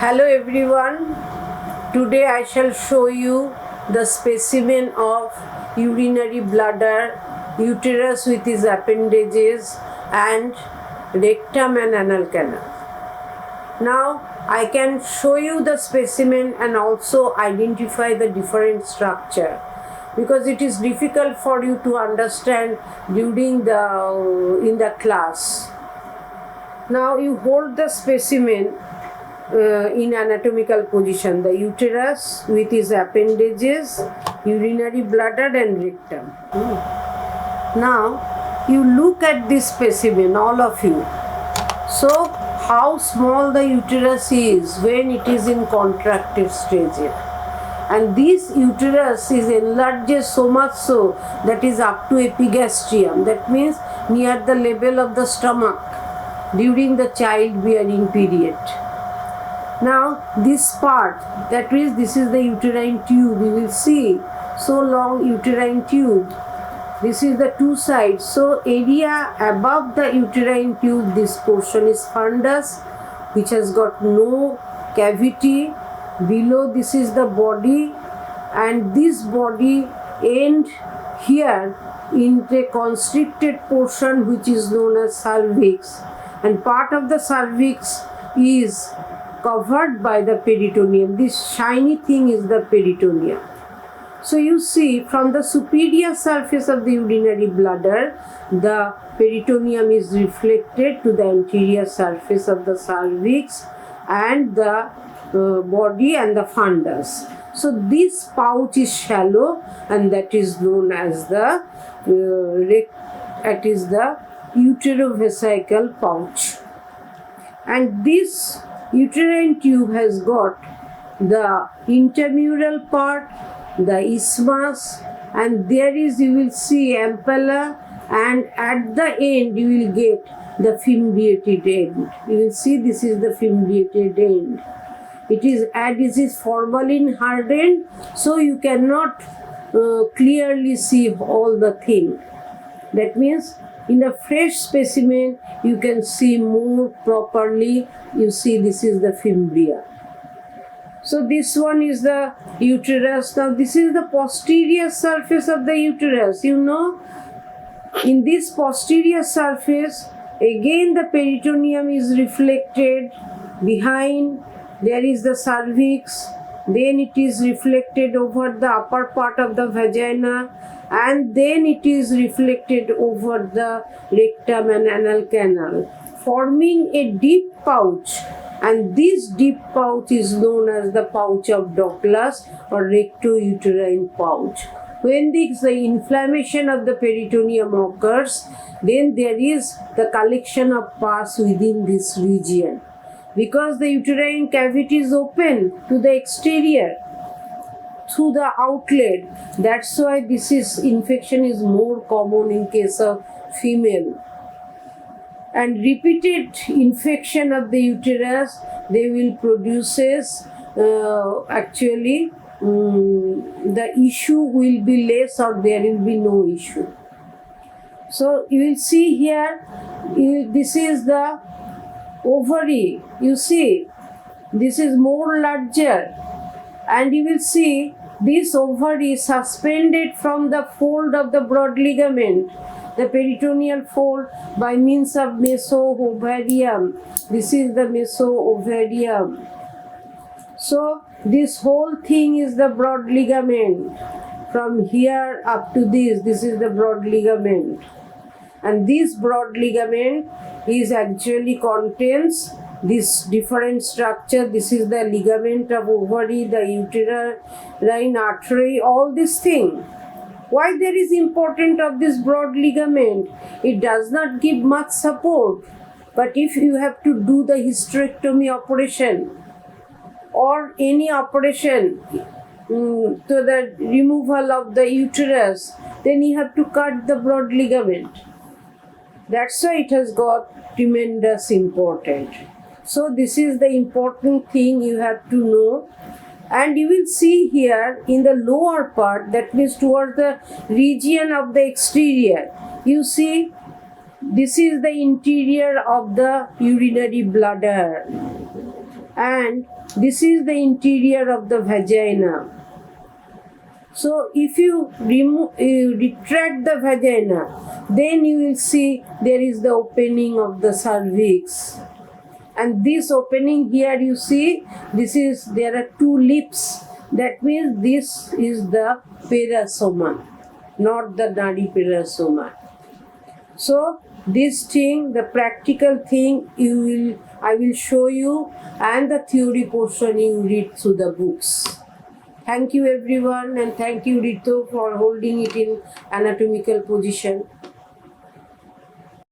Hello everyone, today I shall show you the specimen of urinary bladder, uterus with its appendages and rectum and anal canal. Now I can show you the specimen and also identify the different structure because it is difficult for you to understand during in the class. Now you hold the specimen in anatomical position, the uterus with its appendages, urinary bladder and rectum. Now you look at this specimen, all of you. So how small the uterus is when it is in contracted stage. And this uterus is enlarged so much so that is up to epigastrium, that means near the level of the stomach during the childbearing period. Now this part, that is, this is the uterine tube, you will see, so long uterine tube. This is the two sides. So area above the uterine tube, this portion is fundus, which has got no cavity. Below this is the body, and this body end here in the constricted portion which is known as cervix, and part of the cervix is covered by the peritoneum. This shiny thing is the peritoneum. So you see, from the superior surface of the urinary bladder, the peritoneum is reflected to the anterior surface of the cervix and the body and the fundus. So this pouch is shallow, and that is known as the uterovesical pouch. And this uterine tube has got the intramural part, the isthmus, and there is, you will see, ampulla, and at the end you will get the fimbriated end. You will see this is the fimbriated end. It is formalin hardened, so you cannot clearly see all the thing. That means in a fresh specimen you can see more properly. You see, this is the fimbria. So this one is the uterus. Now this is the posterior surface of the uterus. You know, in this posterior surface, again the peritoneum is reflected. Behind there is the cervix, then it is reflected over the upper part of the vagina, and then it is reflected over the rectum and anal canal, forming a deep pouch. And this deep pouch is known as the pouch of Douglas or recto-uterine pouch. When the inflammation of the peritoneum occurs, then there is the collection of pus within this region. Because the uterine cavity is open to the exterior through the outlet, that's why infection is more common in case of female. And repeated infection of the uterus, they will produces the issue will be less or there will be no issue. So you will see here, this is the ovary. You see, this is more larger, and you will see this ovary is suspended from the fold of the broad ligament, the peritoneal fold, by means of meso-ovarium. This is the meso-ovarium. So this whole thing is the broad ligament. From here up to this is the broad ligament. And this broad ligament is actually contains this different structure. This is the ligament of ovary, the uterine artery, all this thing. Why there is important of this broad ligament? It does not give much support. But if you have to do the hysterectomy operation or any operation to the removal of the uterus, then you have to cut the broad ligament. That's why it has got tremendous importance. So this is the important thing you have to know. And you will see here in the lower part, that means towards the region of the exterior, you see this is the interior of the urinary bladder. And This is the interior of the vagina. So if you retract the vagina, then you will see there is the opening of the cervix. And this opening here you see, there are two lips. That means this is the perasoma, not the nadi perasoma. So this thing, the practical thing, I will show you, and the theory portion you read through the books. Thank you everyone, and thank you Rito for holding it in anatomical position.